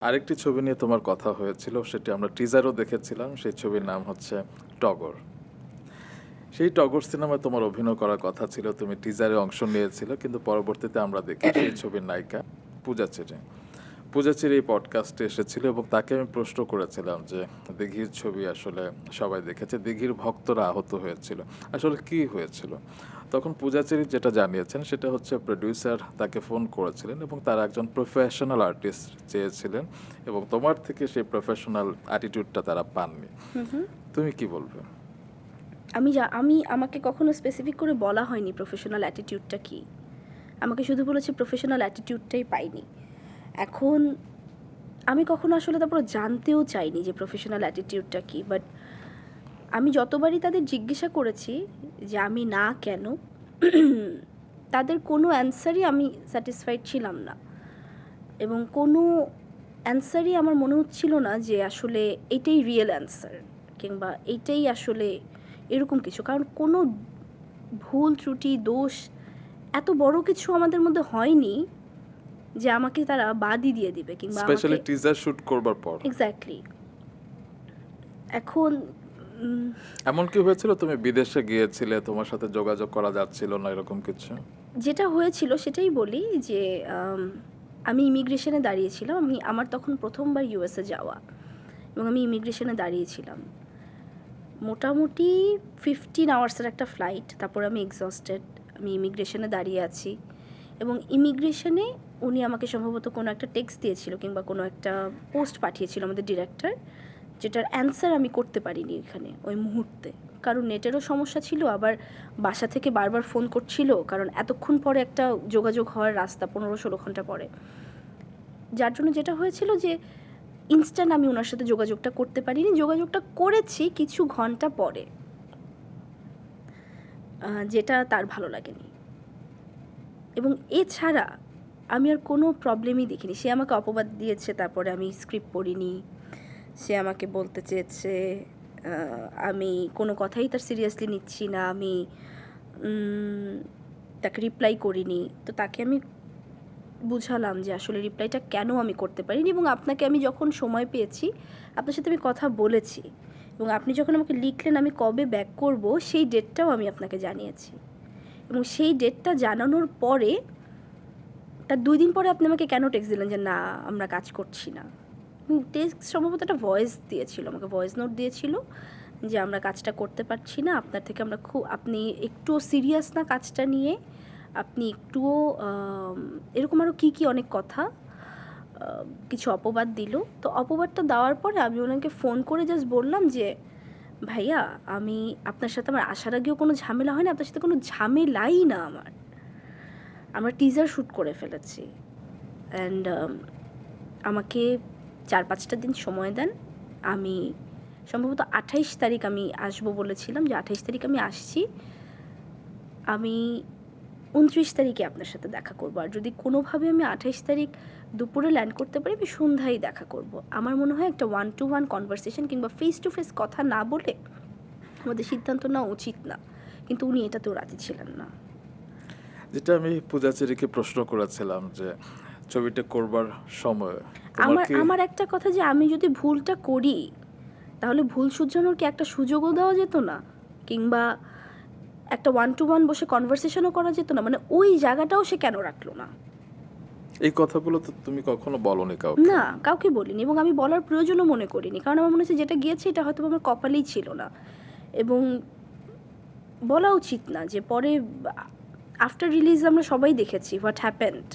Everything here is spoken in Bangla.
আরেকটি ছবি নিয়ে তোমার কথা হয়েছিল, সেটি আমরা টিজারও দেখেছিলাম। সেই ছবির নাম হচ্ছে টগর। সেই টগর সিনেমায় তোমার অভিনয় করার কথা ছিল, তুমি টিজারে অংশ নিয়েছিলে, কিন্তু পরবর্তীতে আমরা দেখি সেই ছবির নায়িকা পূজা চেরি। পূজা চেরি এই পডকাস্টে এসেছিল এবং তাকে আমি প্রশ্ন করেছিলাম যে দিঘির ছবি আসলে সবাই দেখেছে, দিঘির ভক্তরা আহত হয়েছিল, আসলে কি হয়েছিল। তখন পূজা চেরি যেটা জানিয়েছেন সেটা হচ্ছে প্রডিউসার তাকে ফোন করেছিলেন এবং তারা একজন প্রফেশনাল আর্টিস্ট চেয়েছিলেন এবং তোমার থেকে সেই প্রফেশনাল অ্যাটিটিউডটা তারা পাননি। তুমি কি বলবে? আমাকে কখনো স্পেসিফিক করে বলা হয়নি প্রফেশনাল অ্যাটিটিউডটা কী। আমাকে শুধু বলেছে প্রফেশনাল অ্যাটিটিউডটাই পাইনি। এখন আমি কখনো আসলে তারপর জানতেও চাইনি যে প্রফেশনাল অ্যাটিটিউডটা কী। বাট আমি যতবারই তাদের জিজ্ঞাসা করেছি যে আমি না কেন, তাদের কোনো অ্যান্সারই আমি স্যাটিসফাইড ছিলাম না, এবং কোনো অ্যান্সারই আমার মনে হচ্ছিল না যে আসলে এটাই রিয়েল অ্যান্সার কিংবা এটাই আসলে এরকম কিছু। কারণ কোনো ভুল ত্রুটি দোষ এত বড় কিছু আমাদের মধ্যে হয়নি যে আমাকে তারা বাদই দিয়ে দিবে কিংবা স্পেশালি টিজার শুট করবার পর। এক্স্যাক্টলি। এখন এমন কি হয়েছিল তুমি বিদেশে গিয়েছিলে, তোমার সাথে যোগাযোগ করা যাচ্ছিল না, এরকম কিছু? যেটা হয়েছিল সেটাই বলি যে আমি ইমিগ্রেশনে দাঁড়িয়েছিলাম। আমার তখন প্রথমবার ইউএসএ যাওয়া, এবং আমি ইমিগ্রেশনে দাঁড়িয়েছিলাম। মোটামুটি 15 আওয়ার্সের একটা ফ্লাইট। তারপর আমি এক্সস্টেড, আমি ইমিগ্রেশনে দাঁড়িয়ে আছি, এবং ইমিগ্রেশনে উনি আমাকে সম্ভবত কোনো একটা টেক্সট দিয়েছিল কিংবা কোনো একটা পোস্ট পাঠিয়েছিল আমাদের ডিরেক্টর, যেটার অ্যান্সার আমি করতে পারিনি এখানে ওই মুহূর্তে, কারণ নেটেরও সমস্যা ছিল, আবার বাসা থেকে বারবার ফোন করছিল, কারণ এতক্ষণ পরে একটা যোগাযোগ হওয়ার রাস্তা 15-16 ঘন্টা পরে। যার জন্য যেটা হয়েছিল যে ইনস্ট্যান্ট আমি ওনার সাথে যোগাযোগটা করতে পারিনি। যোগাযোগটা করেছি কিছু ঘন্টা পরে, যেটা তার ভালো লাগেনি। এবং এছাড়া আমি আর কোনো প্রবলেমই দেখিনি। সে আমাকে অপবাদ দিয়েছে, তারপরে আমি স্ক্রিপ্ট পড়িনি, সে আমাকে বলতে চেয়েছে আমি কোনো কথাই তার সিরিয়াসলি নিচ্ছি না, আমি তাকে রিপ্লাই করিনি। তো তাকে আমি বুঝালাম যে আসলে রিপ্লাইটা কেন আমি করতে পারিনি, এবং আপনাকে আমি যখন সময় পেয়েছি আপনার সাথে আমি কথা বলেছি, এবং আপনি যখন আমাকে লিখলেন আমি কবে ব্যাক করব সেই ডেটটাও আমি আপনাকে জানিয়েছি, এবং সেই ডেটটা জানানোর পরে তার 2 দিন পরে আপনি আমাকে কেন টেক্সট দিলেন যে না আমরা কাজ করছি না। টেক্সট সম্ভবত একটা ভয়েস দিয়েছিল, আমাকে ভয়েস নোট দিয়েছিল যে আমরা কাজটা করতে পারছি না, আপনার থেকে আমরা আপনি একটুও সিরিয়াস না কাজটা নিয়ে, আপনি একটুও এরকম আরও কী অনেক কথা, কিছু অপবাদ দিল। তো অপবাদটা দেওয়ার পরে আমি ওনাকে ফোন করে জাস্ট বললাম যে ভাইয়া, আমি আপনার সাথে আমার আসার আগেও কোনো ঝামেলা হয় না, আপনার সাথে কোনো ঝামেলাই না আমরা টিজার শ্যুট করে ফেলেছি, অ্যান্ড আমাকে 4-5টা দিন সময় দেন। আমি সম্ভবত 28 তারিখ আমি আসবো বলেছিলাম, যে 28 তারিখ আমি আসছি, আমি 29 তারিখে আপনার সাথে দেখা করবো, আর যদি কোনোভাবে আমি 28 তারিখ দুপুরে ল্যান্ড করতে পারি আমি সন্ধ্যায় দেখা করব। আমার মনে হয় একটা 1-to-1 কনভারসেশন কিংবা ফেস টু ফেস কথা না বলে আমাদের সিদ্ধান্ত নেওয়া উচিত না, কিন্তু উনি এটাতেও রাজি ছিলেন না। যেটা আমি পূজা চেরিকে প্রশ্ন করেছিলাম যে ছবিটা করবার সময় আমার একটা কথা, যে আমি যদি ভুলটা করি তাহলে ভুল শুধরানোর কি একটা সুযোগও দেওয়া যেত না, কিংবা একটা 1-to-1 বসে কনভারসেশনও করা যেত না? মানে ওই জায়গাটাও সে কেন রাখলো না? এই কথাগুলো তো তুমি কখনো বলনি কাউকে? না, কাউকে বলিনি, এবং আমি বলার প্রয়োজনও মনে করিনি, কারণ আমার মনে হচ্ছে যেটা গিয়েছে এটা হয়তো আমার কপালেই ছিল না, এবং বলা উচিত না। যে পরে আফটার রিলিজ আমরা সবাই দেখেছি হোয়াট হ্যাপেন্ড।